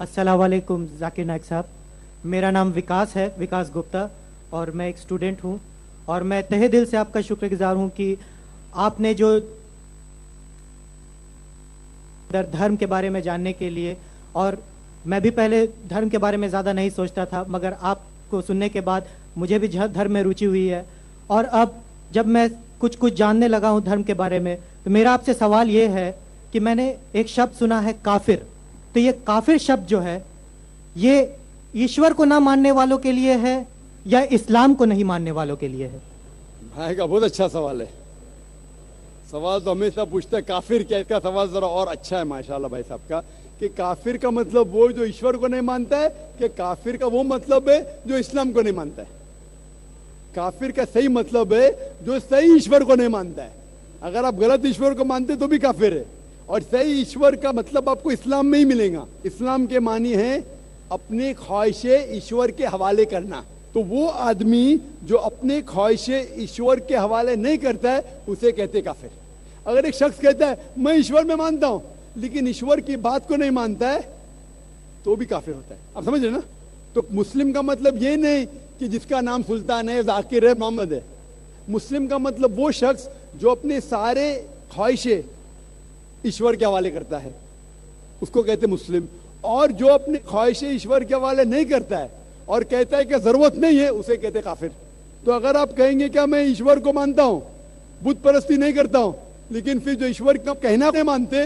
अस्सलाम वालेकुम जाकिर नाइक साहब, मेरा नाम विकास है, विकास गुप्ता, और मैं एक स्टूडेंट हूँ। और मैं तहे दिल से आपका शुक्रगुजार हूँ कि आपने जो धर्म के बारे में जानने के लिए, और मैं भी पहले धर्म के बारे में ज़्यादा नहीं सोचता था, मगर आपको सुनने के बाद मुझे भी धर्म में रुचि हुई है। और अब जब मैं कुछ कुछ जानने लगा हूँ धर्म के बारे में, तो मेरा आपसे सवाल ये है कि मैंने एक शब्द सुना है काफिर। तो ये काफिर शब्द जो है, ये ईश्वर को ना मानने वालों के लिए है या इस्लाम को नहीं मानने वालों के लिए है? भाई का बहुत अच्छा सवाल है। सवाल तो हमेशा पूछते हैं काफिर क्या, इसका सवाल जरा और अच्छा है माशाल्लाह भाई साहब का, कि काफिर का मतलब वो जो ईश्वर को नहीं मानता है, कि काफिर का वो मतलब है जो इस्लाम को नहीं मानता है। काफिर का सही मतलब है जो सही ईश्वर को नहीं मानता है। अगर आप गलत ईश्वर को मानते तो भी काफिर है, और सही ईश्वर का मतलब आपको इस्लाम में ही मिलेगा। इस्लाम के मानी है अपनी ख्वाहिशें ईश्वर के हवाले करना। तो वो आदमी जो अपने ख्वाहिशें ईश्वर के हवाले नहीं करता है उसे कहते काफिर। अगर एक शख्स कहता है मैं ईश्वर में मानता हूं लेकिन ईश्वर की बात को नहीं मानता है तो भी काफिर होता है। आप समझ रहे ना? तो मुस्लिम का मतलब ये नहीं कि जिसका नाम सुल्तान है, जाकिर है, मोहम्मद है। मुस्लिम का मतलब वो शख्स जो अपने सारे ख्वाहिशें ईश्वर के हवाले करता है, उसको कहते मुस्लिम। और जो अपने ख्वाहिशें ईश्वर के हवाले नहीं करता है और कहता है कि जरूरत नहीं है, उसे कहते काफिर। तो अगर आप कहेंगे क्या मैं ईश्वर को मानता हूं, बुत परस्ती नहीं करता हूं, लेकिन फिर जो ईश्वर का कहना नहीं मानते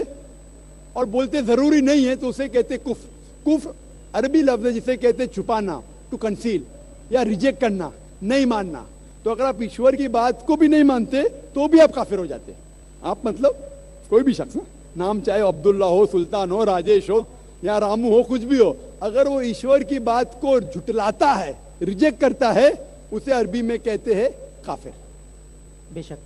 और बोलते जरूरी नहीं है, तो उसे कहते कुफ। कुफ अरबी लफ्ज है जिसे कहते छुपाना, टू कंसील, या रिजेक्ट करना, नहीं मानना। तो अगर आप ईश्वर की बात को भी नहीं मानते तो भी आप काफिर हो जाते। आप मतलब कोई भी शख्स, नाम चाहे अब्दुल्ला हो, सुल्तान हो, राजेश हो या रामू हो, कुछ भी हो, अगर वो ईश्वर की बात को झुटलाता है, रिजेक्ट करता है, उसे अरबी में कहते हैं काफिर। बेशक।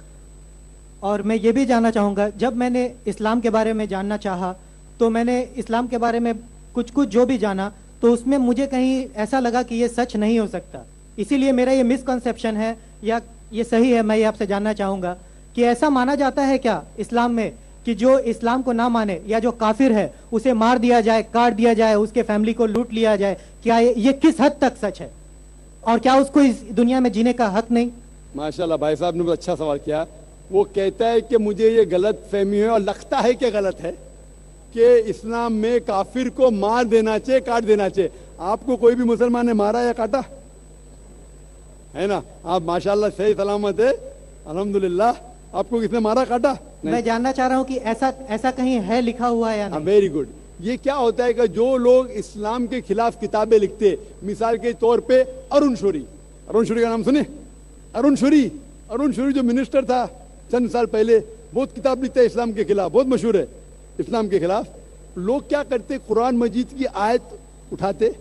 और मैं ये भी जानना चाहूँगा, जब मैंने इस्लाम के बारे में जानना चाहा तो मैंने इस्लाम के बारे में कुछ कुछ जो भी जाना, तो उसमें मुझे कहीं ऐसा लगा कि ये सच नहीं हो सकता। इसीलिए मेरा ये मिसकंसेप्शन है या ये सही है, मैं ये आपसे जानना चाहूँगा कि ऐसा माना जाता है क्या इस्लाम में कि जो इस्लाम को ना माने या जो काफिर है उसे मार दिया जाए, काट दिया जाए, उसके फैमिली को लूट लिया जाए? क्या ये किस हद तक सच है, और क्या उसको इस दुनिया में जीने का हक नहीं? माशाल्लाह भाई साहब ने बहुत अच्छा सवाल किया। वो कहता है कि मुझे ये गलत फहमी है और लगता है कि गलत है कि इस्लाम में काफिर को मार देना चाहिए, काट देना चाहिए। आपको कोई भी मुसलमान ने मारा या काटा है ना? आप माशाल्लाह सही सलामत है, अल्हम्दुलिल्लाह। आपको किसने मारा, काटा? मैं जानना चाह रहा हूँ कि ऐसा कहीं है लिखा हुआ है या नहीं? Very good. ये क्या होता है कि जो लोग इस्लाम के खिलाफ किताबें लिखते, मिसाल के तौर पे अरुण शौरी का नाम सुने? अरुण शौरी जो मिनिस्टर था चंद साल पहले, बहुत किताब लिखता है इस्लाम के खिलाफ, बहुत मशहूर है इस्लाम के खिलाफ। लोग क्या करते, कुरान मजीद की आयत उठाते,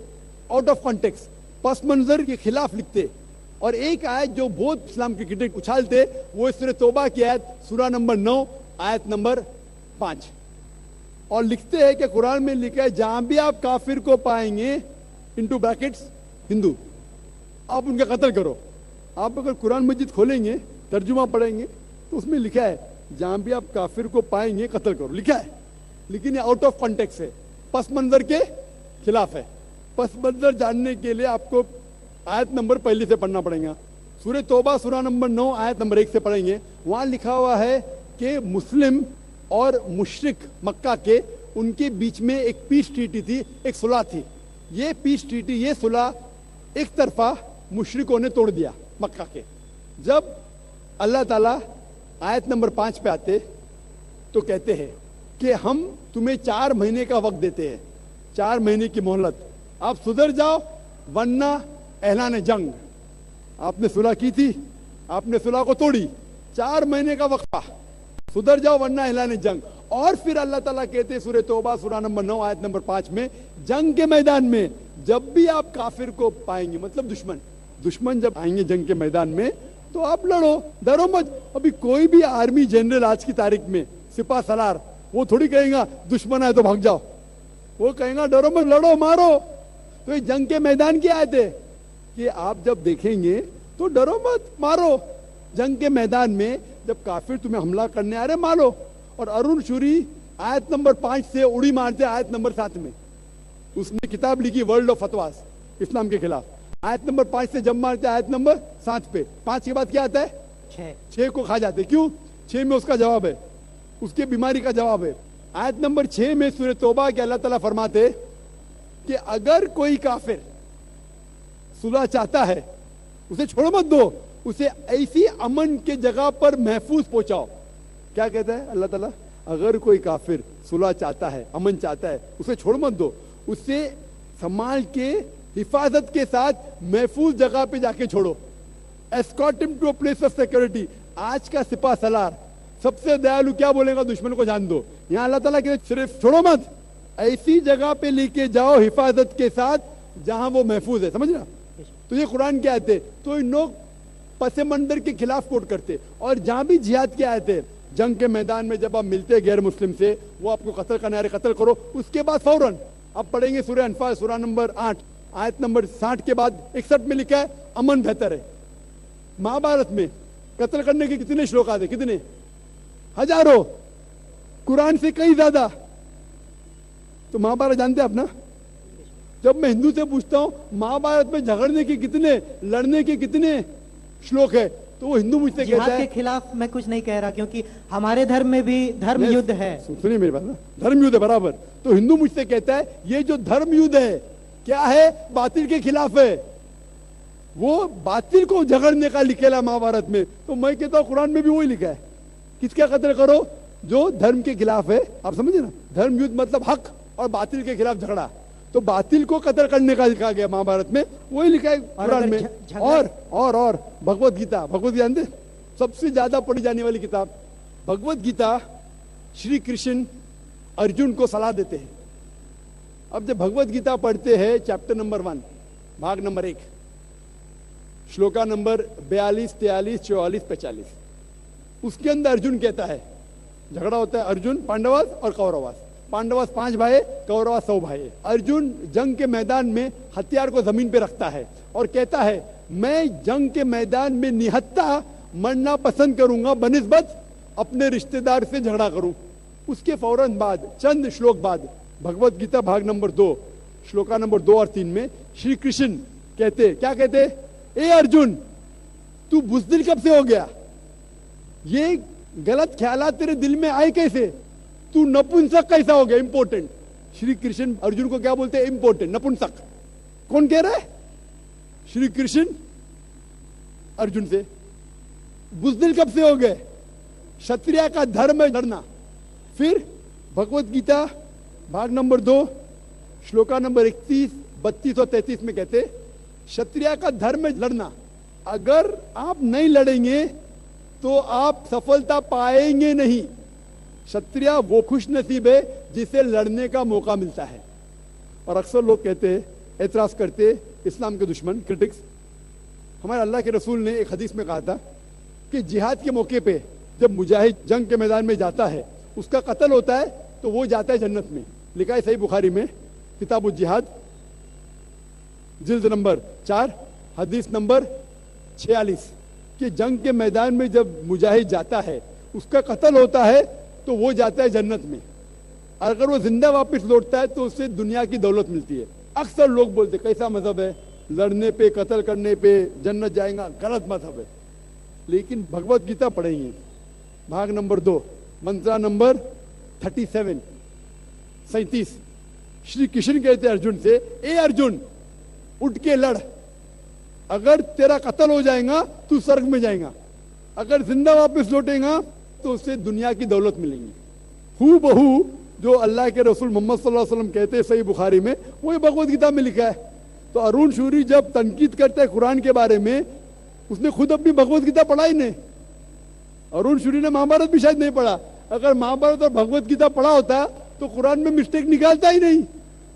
आउट ऑफ कॉन्टेक्स्ट, पस मंजर के खिलाफ लिखते, और एक आयत जो बहुत इस्लाम के क्रिटिक उछालते, वो सूरह तौबा की आयत, सूरा नंबर 9 आयत नंबर 5, और लिखते हैं कि कुरान में लिखा है जहां भी आप काफिर को पाएंगे, इनटू ब्रैकेट्स हिंदू, आप उनका कत्ल करो। आप अगर कुरान मजीद खोलेंगे, तर्जुमा पढ़ेंगे, तो उसमें लिखा है जहां भी आप काफिर को पाएंगे कत्ल करो, लिखा है। लेकिन ये आउट ऑफ कॉन्टेक्स्ट है, पस मंजर के खिलाफ है। पस मंजर जानने के लिए आपको आयत नंबर पहले से पढ़ना पड़ेगा। सूरह तौबा सूरा नंबर 9 आयत नंबर 1 से पढ़ेंगे। वहां लिखा हुआ है कि मुस्लिम और मुशरिक मक्का के, उनके बीच में एक पीस ट्रीटी थी, एक सुलह थी। ये पीस ट्रीटी, ये सुलह एक तरफा मुशरिकों ने तोड़ दिया मक्का के। जब अल्लाह ताला आयत नंबर 5 पे आते तो कहते हैं कि हम तुम्हें 4 महीने का वक्त देते हैं, 4 महीने की मोहलत, आप सुधर जाओ वरना ऐलान जंग। आपने सुलह की थी, आपने सुलह को तोड़ी, 4 महीने का वक्फा, सुधर जाओ वरना ऐलान जंग। और फिर अल्लाह ताला कहते सूरह तौबा सूरा नंबर 9 आयत नंबर 5 में, जंग के मैदान में जब भी आप काफिर को पाएंगे, मतलब दुश्मन जब आएंगे जंग के मैदान में, तो आप लड़ो, डरो मत। अभी कोई भी आर्मी जनरल आज की तारीख में, सिपा सलार, वो थोड़ी कहेगा दुश्मन आए तो भाग जाओ, वो कहेगा डरो मत, लड़ो, मारो। तो ये जंग के मैदान की आयत है कि आप जब देखेंगे तो डरो मत, मारो। जंग के मैदान में जब काफिर तुम्हें हमला करने आ रहे, मारो। और अरुण शौरी आयत नंबर 5 से उड़ी मारते आयत नंबर 7 में। اس نے کتاب لکھی ورلڈ آف فتواز اسلام کے خلاف. آیت نمبر 5 سے جب مارتے آیت نمبر 7 پہ. 5 کے بعد کیا آتا ہے؟ 6 کو کھا جاتے. کیوں؟ 6 میں اس کا جواب ہے, اس کی بیماری کا جواب ہے. آیت نمبر 6 میں سورہ توبہ کے اللہ تعالیٰ فرماتے کہ اگر کوئی کافر صلح چاہتا ہے اسے چھوڑ مت دو, اسے ایسی امن کے جگہ پر محفوظ پہنچاؤ. کیا کہتا ہے اللہ تعالیٰ؟ اگر کوئی کافر صلح چاہتا ہے, امن چاہتا ہے, اسے چھوڑ مت دو, اسے سنبھال کے حفاظت کے ساتھ محفوظ جگہ پہ جا کے چھوڑو. escort him to a place of security. آج کا سپاہ سالار سب سے دیالو کیا بولے گا؟ دشمن کو جان دو. یہاں اللہ تعالیٰ کہ صرف چھوڑو مت, ایسی جگہ پہ لے کے جاؤ حفاظت کے ساتھ جہاں وہ محفوظ ہے. سمجھنا؟ تو یہ قرآن کی آیت ہے. تو ان لوگ پس منظر کے خلاف کوٹ کرتے, اور جہاں بھی جہاد کی آیت ہے, جنگ کے میدان میں جب آپ ملتے غیر مسلم سے, وہ آپ کو قتل کرنا ہے, قتل کرو. اس کے بعد فوراً آپ پڑھیں گے سورہ انفال سورہ نمبر 8 آیت نمبر 60 کے بعد 61 میں لکھا ہے امن بہتر ہے. مہابھارت میں قتل کرنے کے کتنے شلوکات ہیں؟ کتنے؟ ہزاروں, قرآن سے کئی زیادہ. تو مہابھارت جانتے ہیں آپ نا؟ جب میں ہندو سے پوچھتا ہوں مہابھارت میں جھگڑنے کے کتنے, لڑنے کے کتنے شلوک ہے, تو وہ ہندو مجھ سے کہتا جہاد ہے کے خلاف میں کچھ نہیں کہہ رہا, کیونکہ ہمارے دھرم میں بھی دھرم یدھ ہے. سنیے میری بات نا, دھرم یدھ ہے برابر. تو ہندو مجھ سے کہتا ہے یہ جو دھرم یدھ ہے کیا ہے؟ باطل کے خلاف ہے, وہ باطل کو جھگڑنے کا لکھا ہے مہابھارت میں. تو میں کہتا ہوں قرآن میں بھی وہی لکھا ہے, کس کا قتل کرو؟ جو دھرم کے خلاف ہے. آپ سمجھے نا, دھرم یدھ مطلب حق اور باطل کے خلاف جھگڑا. تو باطل کو قتل کرنے کا لکھا گیا مہابھارت میں, وہی لکھا ہے قرآن میں. اور بھگوت گیتا, بھگوت گیتا جانتے؟ سب سے زیادہ پڑھی جانے والی کتاب بھگوت گیتا. شری کرشن ارجن کو صلاح دیتے ہیں. اب جب بھگوت گیتا پڑھتے ہیں چیپٹر نمبر 1 بھاگ نمبر 1 شلوکا نمبر 42 43 44 45, اس کے اندر ارجن کہتا ہے, جھگڑا ہوتا ہے ارجن پانڈواس اور کورواس. پانڈواس 5 بھائی, کورواس 100 بھائی. ارجن جنگ کے میدان میں ہتھیار کو زمین پہ رکھتا ہے اور کہتا ہے میں جنگ کے میدان میں نہتا مرنا پسند کروں گا بنسبت اپنے رشتہ دار سے جھگڑا کروں. اس کے فوراً بعد چند شلوک بعد بھگوت گیتا بھاگ نمبر 2 شلوکا نمبر 2 اور 3 میں شری کرشن کہتے, کیا کہتے؟ اے ارجن تو بزدل کب سے ہو گیا؟ یہ غلط خیالات تیرے دل میں آئے کیسے؟ تو نپنسک کیسا ہو گیا؟ امپورٹنٹ. شری کرشن ارجن کو کیا بولتے ہیں؟ امپورٹنٹ, نپنسک. کون کہہ رہا ہے؟ شری کرشن ارجن سے. بزدل کب سے ہو گئے؟ شتریا کا دھرم ہے لڑنا. پھر بھگوت گیتا بھاگ نمبر 2 شلوکا نمبر 31 32 اور 33 میں کہتے شتریا کا دھرم ہے لڑنا. اگر آپ نہیں لڑیں گے تو آپ سفلتا پائیں گے نہیں. شتریا وہ خوش نصیب ہے جسے لڑنے کا موقع ملتا ہے. اور اکثر لوگ کہتے, اعتراض کرتے, اسلام کے دشمن کرٹکس, ہمارے اللہ کے رسول نے ایک حدیث میں کہا تھا کہ جہاد کے موقع پہ جب مجاہد جنگ کے میدان میں جاتا ہے, اس کا قتل ہوتا ہے تو وہ جاتا ہے جنت میں. لکھا ہے صحیح بخاری میں کتاب الجہاد جلد نمبر 4 حدیث نمبر 46 کہ جنگ کے میدان میں جب مجاہد جاتا ہے, اس کا قتل ہوتا ہے تو وہ جاتا ہے جنت میں. اگر وہ زندہ واپس لوٹتا ہے تو اس سے دنیا کی دولت ملتی ہے. اکثر لوگ بولتے کیسا مذہب ہے, لڑنے پہ قتل کرنے پہ جنت جائیں گا, غلط مذہب ہے. لیکن بھگوت گیتا پڑھیں گے بھاگ نمبر 2 منترا نمبر 37 37 شری کرشن کہتے ارجن سے, اے ارجن اٹھ کے لڑ. اگر تیرا قتل ہو جائے گا تو سرگ میں جائے گا, اگر زندہ واپس لوٹے گا تو اس سے دنیا کی دولت ملیں گی. ہو بہو جو اللہ کے رسول محمد صلی اللہ علیہ وسلم کہتے ہیں صحیح بخاری میں, وہی بھگوت گیتا میں لکھا ہے. تو ارون شوری جب تنقید کرتا ہے قرآن کے بارے میں, اس نے خود اپنی بھگوت گیتا پڑھا ہی نہیں. ارون شوری نے مہابھارت بھی شاید نہیں پڑھا. اگر مہابھارت اور بھگوت گیتا پڑھا ہوتا تو قرآن میں مسٹیک نکالتا ہی نہیں.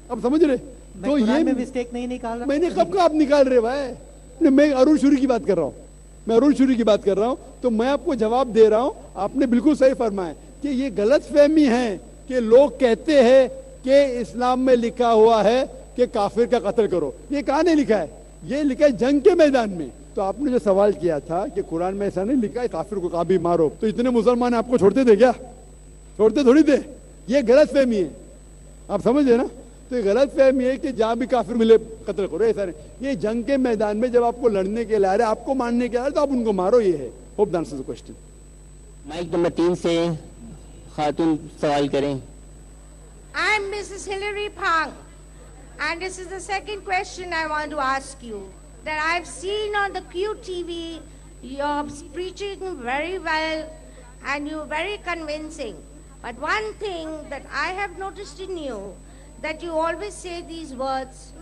اب سمجھ رہے؟ تو یہ مسٹیک نہیں نکال رہا, میں نے کب کا آپ نکال رہے بھائی, میں ارون شوری کی بات کر رہا ہوں, میں ارون شوری کی بات کر رہا ہوں. تو میں آپ کو جواب دے رہا ہوں, آپ نے بالکل صحیح فرمایا کہ یہ غلط فہمی ہے کہ لوگ کہتے ہیں کہ اسلام میں لکھا ہوا ہے کہ کافر کا قتل کرو. یہ کہاں نہیں لکھا ہے؟ یہ لکھا ہے جنگ کے میدان میں. تو آپ نے جو سوال کیا تھا کہ قرآن میں ایسا نہیں لکھا ہے کافر کو کبھی مارو, تو اتنے مسلمان آپ کو چھوڑتے تھے کیا؟ چھوڑتے تھوڑی تھے. یہ غلط فہمی ہے, آپ سمجھے نا. تو یہ غلط فہمی ہے کہ جہاں بھی کافر ملے قتل کرو. ایسا نہیں. یہ جنگ کے میدان میں جب آپ کو لڑنے کے لیے آ رہے ہیں, آپ کو مارنے کے لیے آ رہے تو آپ ان کو مارو. یہ ہے. Hope the answer the question. Mic number 3 سے خاتون سوال کریں. I'm Mrs. Hilary Phang, and this is the second question I want to ask you. That I've seen on the QTV, you're preaching very well and you're very convincing. But one thing that I have noticed in you, that you always say these words,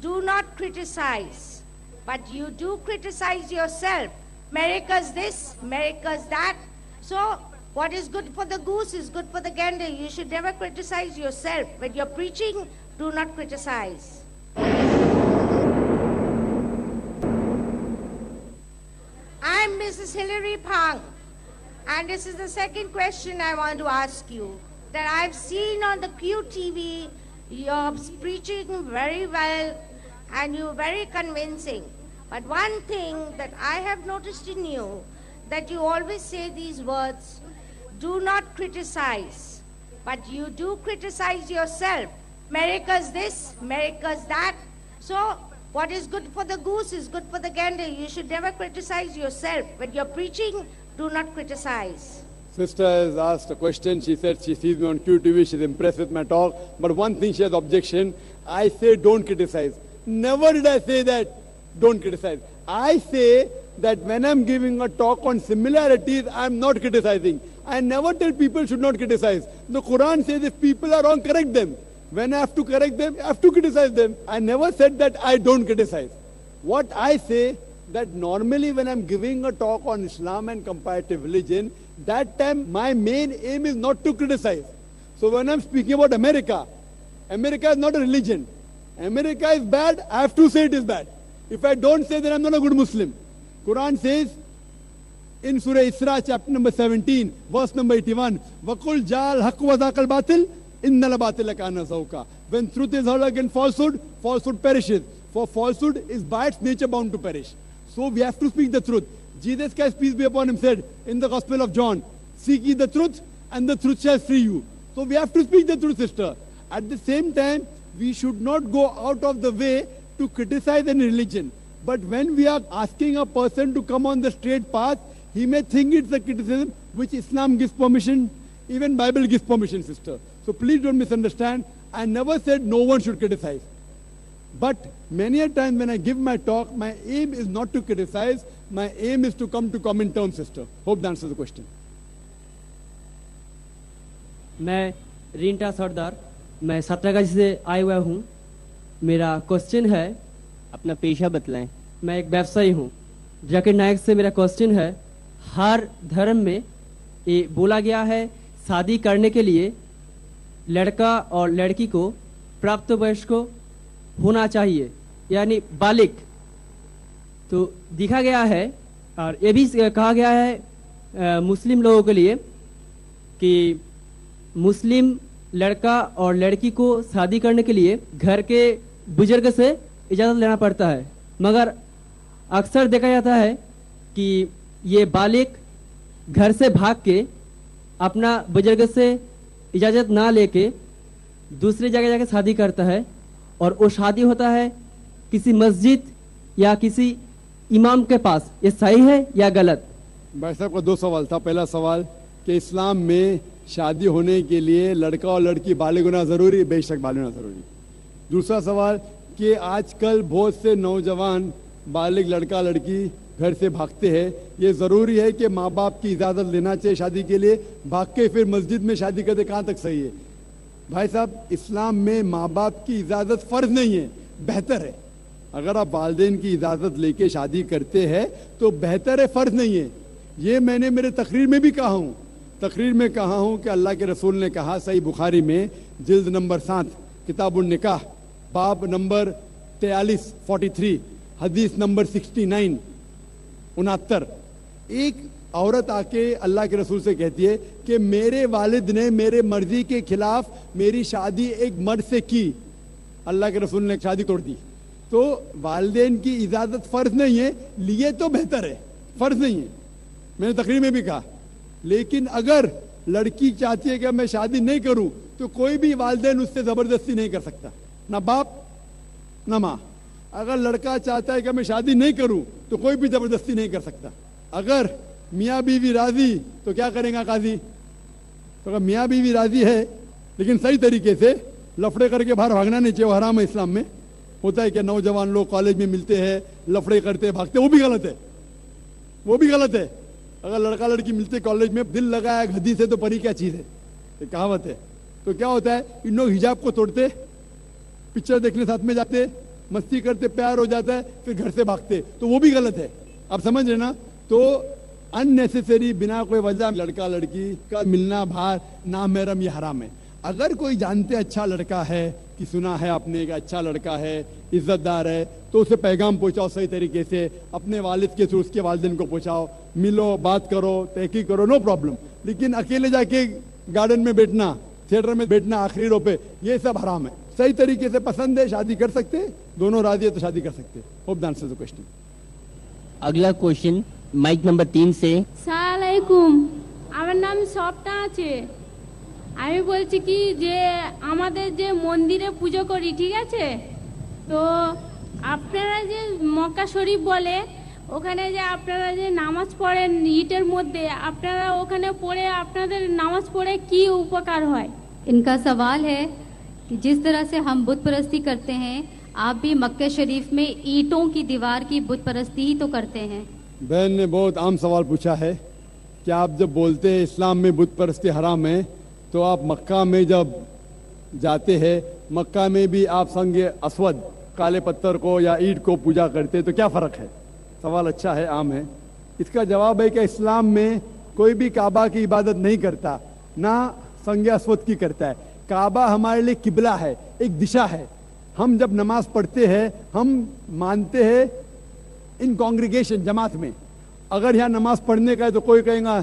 do not criticize, but you do criticize yourself. America's this, America's that. So what is good for the goose is good for the gander. You should never criticize yourself. When you're preaching, do not criticize. I'm Mrs. Hilary Phang, and this is the second question I want to ask you. That I've seen on the QTV, you're preaching very well and you're very convincing. But one thing that I have noticed in you, that you always say these words, do not criticize, but you do criticize yourself. America's this, America's that. So what is good for the goose is good for the gander. You should never criticize yourself. When you're preaching, do not criticize. Sister has asked a question. She said she sees me on QTV. She's impressed with my talk. But one thing she has objection. I say don't criticize. Never did I say that don't criticize. I say that when I'm giving a talk on similarities, I'm not criticizing. I never tell people should not criticize. The Quran says if people are wrong, correct them. When I have to correct them, I have to criticize them. I never said that I don't criticize. What I say, that normally when I'm giving a talk on Islam and comparative religion, that time my main aim is not to criticize. So when I'm speaking about America, America is not a religion. America is bad, I have to say it is bad. If I don't say, then I'm not a good Muslim. Quran says in Surah Isra, chapter number 17, verse number 81, وَقُلْ جَالْ حَقُّ وَذَاقَ الْبَاطِلِ إِنَّ الْبَاطِلَ كَانَ زَهُوقًا. When truth is hurled against falsehood, falsehood perishes. For falsehood is by its nature bound to perish. So we have to speak the truth. Jesus Christ, peace be upon him, said in the Gospel of John, seek ye the truth, and the truth shall free you. So we have to speak the truth, sister. At the same time, we should not go out of the way to criticize any religion. But when we are asking a person to come on the straight path, he may think it's a criticism which Islam gives permission, even Bible gives permission, sister. So please don't misunderstand. I never said no one should criticize. But many a time when I give my talk, my aim is not to criticize. My aim is to come to common terms, sister. Hope that answers the question. मैं रींटा सरदार, मैं सातरागाछी से आया हुआ हूँ. मेरा question है, अपना पेशा बतलाएं. मैं एक व्यवसायी हूँ. जाकिर नायक से मेरा क्वेश्चन है, हर धर्म में ये बोला गया है शादी करने के लिए लड़का और लड़की को प्राप्त वयस्क होना चाहिए, यानी बालिग. तो दिखा गया है और ये भी कहा गया है मुस्लिम लोगों के लिए कि मुस्लिम लड़का और लड़की को शादी करने के लिए घर के बुजुर्ग से इजाज़त लेना पड़ता है. मगर अक्सर देखा जाता है कि ये बालिग घर से भाग के अपना बुजुर्ग से इजाज़त ना लेके दूसरी जगह जाके शादी करता है, और वो शादी होता है किसी मस्जिद या किसी इमाम के पास. ये सही है या गलत? भाई साहब का दो सवाल था. पहला सवाल कि इस्लाम में शादी होने के लिए लड़का और लड़की बालिग होना ज़रूरी, बेशक बालिग होना ज़रूरी. दूसरा सवाल कि आजकल बहुत से नौजवान बालिग लड़का लड़की घर से भागते हैं. ये ज़रूरी है कि माँ बाप की इजाज़त लेना चाहिए शादी के लिए, भाग के फिर मस्जिद में शादी करते, कहाँ तक सही है? भाई साहब, इस्लाम में माँ बाप की इजाज़त फ़र्ज नहीं है, बेहतर है. अगर आप वालिदैन की इजाज़त लेके शादी करते हैं तो बेहतर है, फ़र्ज नहीं है. ये मैंने मेरे तकरीर में भी कहा हूँ. तकरीर में कहा हूँ कि अल्लाह के रसूल ने कहा, सही बुखारी में जिल्द नंबर 7 किताबुन निकाह बाब नंबर 43 43 हदीस नंबर 69 69, एक औरत आके अल्लाह के रसूल से कहती है कि मेरे वालिद ने मेरे मर्जी के खिलाफ मेरी शादी एक मर्द से की. अल्लाह के रसूल ने शादी तोड़ दी. तो वालिदैन की इजाज़त फ़र्ज नहीं है, लिए तो बेहतर है, फ़र्ज नहीं है. मैंने तकरीर में भी कहा. लेकिन अगर लड़की चाहती है कि मैं शादी नहीं करूं तो कोई भी वालिदैन उससे ज़बरदस्ती नहीं कर सकता. ना बाप ना माँ। अगर लड़का चाहता है कि मैं शादी नहीं करूं तो कोई भी जबरदस्ती नहीं कर सकता। अगर मियाँ बीवी राजी तो क्या करेगा काजी? तो अगर मियाँ बीवी राजी है लेकिन सही तरीके से, लफड़े करके बाहर भागना नहीं चाहिए, वो हराम है इस्लाम में। होता है कि नौजवान लोग कॉलेज में मिलते हैं, लफड़े करते भागते, वो भी गलत है, वो भी गलत है। अगर लड़का लड़की मिलते कॉलेज में, दिल लगाया गधी से तो परी क्या चीज है, ये कहावत है। तो क्या होता है, इन लोग हिजाब को तोड़ते, पिक्चर देखने साथ में जाते, मस्ती करते, प्यार हो जाता है, फिर घर से भागते, तो वो भी गलत है। आप समझ रहे ना? तो अननेसेसरी बिना कोई वजह लड़का लड़की का मिलना बाहर नामहरम ये हराम है। अगर कोई जानते अच्छा लड़का है कि सुना है आपने कि अच्छा लड़का है, इज्जतदार है, तो उसे पैगाम पहुंचाओ सही तरीके से, अपने वालिद के थ्रू उसके वालिदैन को पहुंचाओ, मिलो, बात करो, तहकीक करो, नो प्रॉब्लम। लेकिन अकेले जाके गार्डन में बैठना, थिएटर में बैठना आखिरी रो पे, ये सब हराम है। सही तरीके से पसंद है, शादी कर सकते, दोनों राजी है तो शादी कर सकते। Hope the answer the question. अगला क्वेश्चन माइक नंबर 3 से। সালামালাইকুম, আমার নাম সপ্তা আছে। আমি বলছি কি যে আমাদের যে মন্দিরে পুজো করি, ঠিক আছে, তো আপনারা যে মক্কা শরীফ বলে, ওখানে যে আপনারা যে নামাজ পড়েন ইটের মধ্যে, আপনারা ওখানে পড়ে আপনাদের নামাজ পড়ে কি উপকার হয়? इनका सवाल है कि जिस तरह से हम बुत परस्ती करते हैं, आप भी मक्का शरीफ में ईंटों की दीवार की बुत परस्ती ही तो करते हैं। बहन ने बहुत आम सवाल पूछा है कि आप जब बोलते हैं इस्लाम में बुत परस्ती हराम है, तो आप मक्का में जब जाते हैं, मक्का में भी आप संग असवद काले पत्थर को या ईंट को पूजा करते, तो क्या फ़र्क है? सवाल अच्छा है, आम है। इसका जवाब है कि इस्लाम में कोई भी काबा की इबादत नहीं करता, ना संग असवद की करता है। काबा हमारे लिए किबला है, एक दिशा है। हम जब नमाज पढ़ते हैं, हम मानते हैं इन कांग्रीगेशन, जमात में। अगर यहाँ नमाज पढ़ने का है तो कोई कहेगा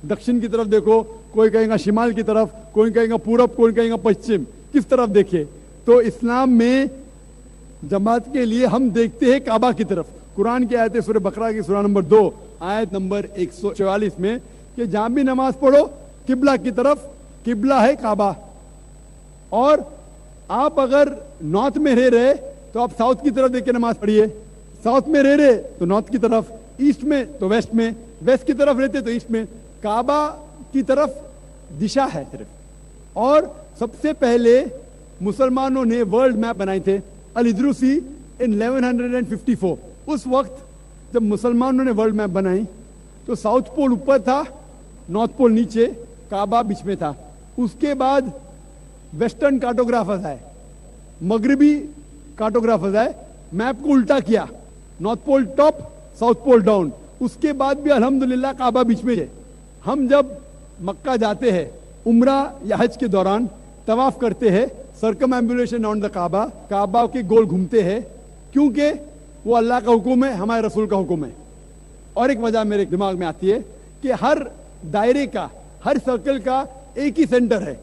दक्षिण की तरफ देखो, कोई कहेगा शिमाल की तरफ, कोई कहेगा पूरब, कोई कहेगा पश्चिम, किस तरफ देखे? तो इस्लाम में जमात के लिए हम देखते हैं काबा की तरफ। कुरान की आयत है सूरह बकरा की सूरह नंबर 2 आयत नंबर 144 में कि जहां भी नमाज पढ़ो किबला की तरफ, किबला है काबा। और आप अगर नॉर्थ में रह रहे तो आप साउथ की तरफ देख के नमाज पढ़िए, साउथ में रह रहे तो नॉर्थ की तरफ, ईस्ट में तो वेस्ट में, वेस्ट की तरफ रहते तो ईस्ट में। काबा की तरफ दिशा है सिर्फ। और सबसे पहले मुसलमानों ने वर्ल्ड मैप बनाए थे, अल-इद्रूसी इन 1154। उस वक्त जब मुसलमानों ने वर्ल्ड मैप बनाई तो साउथ पोल ऊपर था, नॉर्थ पोल नीचे, काबा बीच में था। उसके बाद वेस्टर्न कार्टोग्राफर्स आए, मगरिबी कार्टोग्राफर्स आए, मैप को उल्टा किया, north pole top, south pole down. उसके बाद भी अल्हम्दुलिल्लाह काबा बीच में है। हम जब मक्का जाते हैं उम्रा या हज के दौरान तवाफ करते हैं, सर्कमएम्बुलेशन ऑन द काबा, काबा के गोल घूमते हैं, क्योंकि वो अल्लाह का हुक्म है, हमारे रसूल का हुक्म है। और एक वजह मेरे दिमाग में आती है कि हर दायरे का, हर सर्कल का एक ही सेंटर है,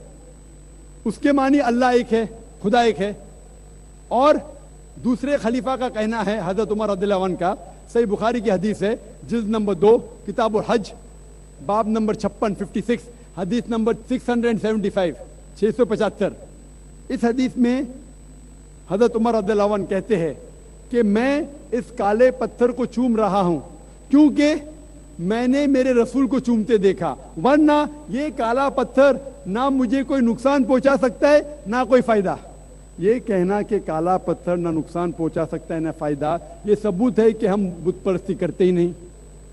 उसके मानी अल्लाह एक है, खुदा एक है। और दूसरे खलीफा का कहना है, हजरत उमर रज़ियल्लाहु अन्हु का, सही बुखारी की हदीस है, जिल्द नंबर 2 किताबुल हज, बाब नंबर 56 56, हदीस नंबर 675 675। इस हदीस में हजरत उमर रज़ियल्लाहु अन्हु कहते हैं कि मैं इस काले पत्थर को चूम रहा हूं क्योंकि मैंने मेरे रसूल को चूमते देखा, वरना ये काला पत्थर ना मुझे कोई नुकसान पहुंचा सकता है ना कोई फायदा। ये कहना कि काला पत्थर ना नुकसान पहुंचा सकता है ना फायदा, ये सबूत है कि हम बुत परस्ती करते ही नहीं।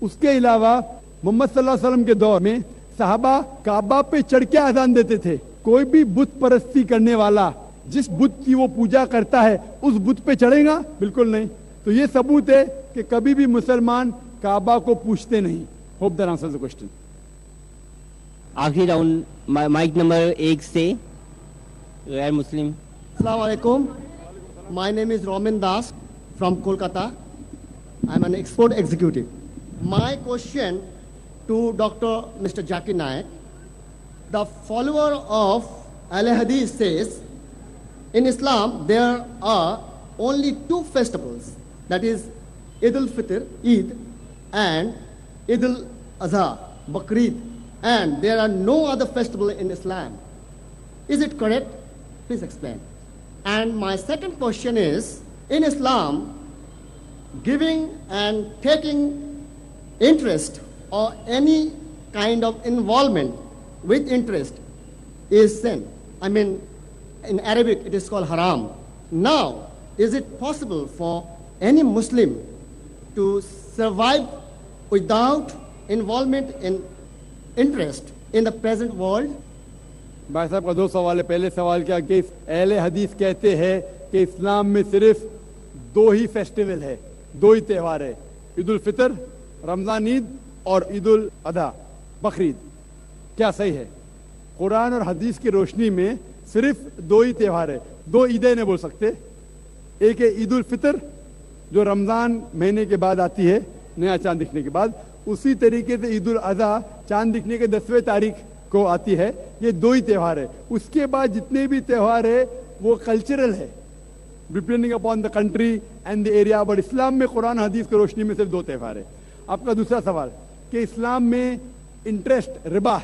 उसके अलावा मोहम्मद सल्लल्लाहु अलैहि वसल्लम के दौर में साहबा काबा पे चढ़ के आजान देते थे। कोई भी बुत परस्ती करने वाला जिस बुत की वो पूजा करता है उस बुत पे चढ़ेगा? बिल्कुल नहीं। तो ये सबूत है कि कभी भी मुसलमान काबा को पूछते नहीं। Hope that answers the question. आखिरी राउंड माइक नंबर 1 से गैर मुस्लिम। Assalamu alaikum. My name is Romin Das from Kolkata. I'm an export executive. My question to Dr. Mr. Zakir Naik. The follower of Al-Hadith says, in Islam there are only 2 festivals, that is Eid al-Fitr, Eid, and Eid al-Adha, Bakrid, and there are no other festival in Islam. Is it correct? Please explain. And my second question is, in Islam, giving and taking interest or any kind of involvement with interest is sin. I mean, in Arabic it is called haram. Now, is it possible for any Muslim to survive without involvement in interest in the present world? भाई साहब का दो सवाल है। पहले सवाल क्या कि अहले हदीस कहते हैं कि इस्लाम में सिर्फ दो ही फेस्टिवल है, दो ही त्यौहार है, ईद उल फितर, रमजान ईद और ईद उल अधा बकरीद। क्या सही है? कुरान और हदीस की रोशनी में सिर्फ दो ही त्यौहार है, दो ईदें नहीं बोल सकते। एक है ईद उल फितर जो रमजान महीने के बाद आती है नया चांद दिखने के बाद, उसी तरीके से ईद उल अधा चांद दिखने के 10वें तारीख को आती है। ये दो ही त्यौहार है। उसके बाद जितने भी त्यौहार है वो कल्चरल है, depending upon the country and the area. But Islam में कुरान हदीस की रोशनी में सिर्फ दो त्यौहार है। आपका दूसरा सवाल कि इस्लाम में इंटरेस्ट रिबा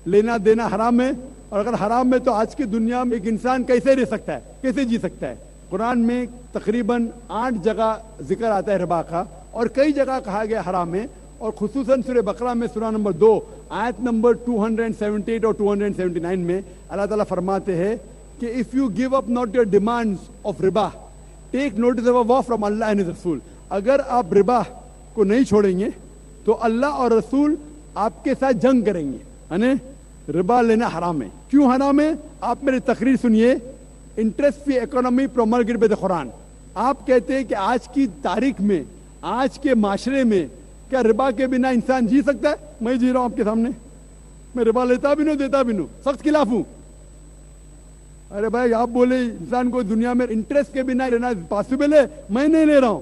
लेना देना हराम है, और अगर हराम है तो आज की दुनिया में एक इंसान कैसे रह सकता है, कैसे जी सकता है? कुरान में तकरीबन 8 जगह जिक्र आता है रिबा का, और कई जगह कहा गया हराम है। और खुसूसन सूरह बकरा में सूरह नंबर 2 आयत नंबर 278 और 279 में अल्लाह ताला फरमाते हैं कि if you give up not your demands of रिबा take notice of a war from Allah and his रसूल। अगर आप रिबा को नहीं छोड़ेंगे तो अल्लाह और रसूल आपके साथ जंग करेंगे। यानी रिबा लेना हराम है। क्यों हराम है? आप मेरी तकरीर सुनिए। Interest free economy promulgated by the Quran. आप कहते हैं कि आज की तारीख में, आज के माशरे में क्या रिबा के बिना इंसान जी सकता है? मैं जी रहा हूं आपके सामने, मैं रिबा लेता भी नहीं देता भी नहीं, सख्त खिलाफ हूं। अरे भाई आप बोले इंसान को दुनिया में इंटरेस्ट के बिना रहना पॉसिबल है, मैं नहीं ले रहा हूं।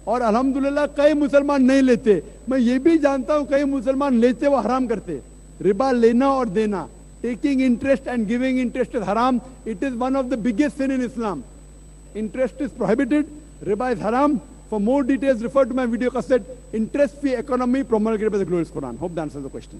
और अल्हम्दुलिल्लाह कई मुसलमान नहीं लेते। मैं ये भी जानता हूं कई मुसलमान लेते वो हराम करते। रिबा लेना और देना, taking interest and giving interest is हराम। It is one of the biggest sin in Islam. Interest is prohibited, riba is haram. For more details, refer to my video cassette, Interest Free Economy, promulgated by the glorious Quran. Hope that answers the question.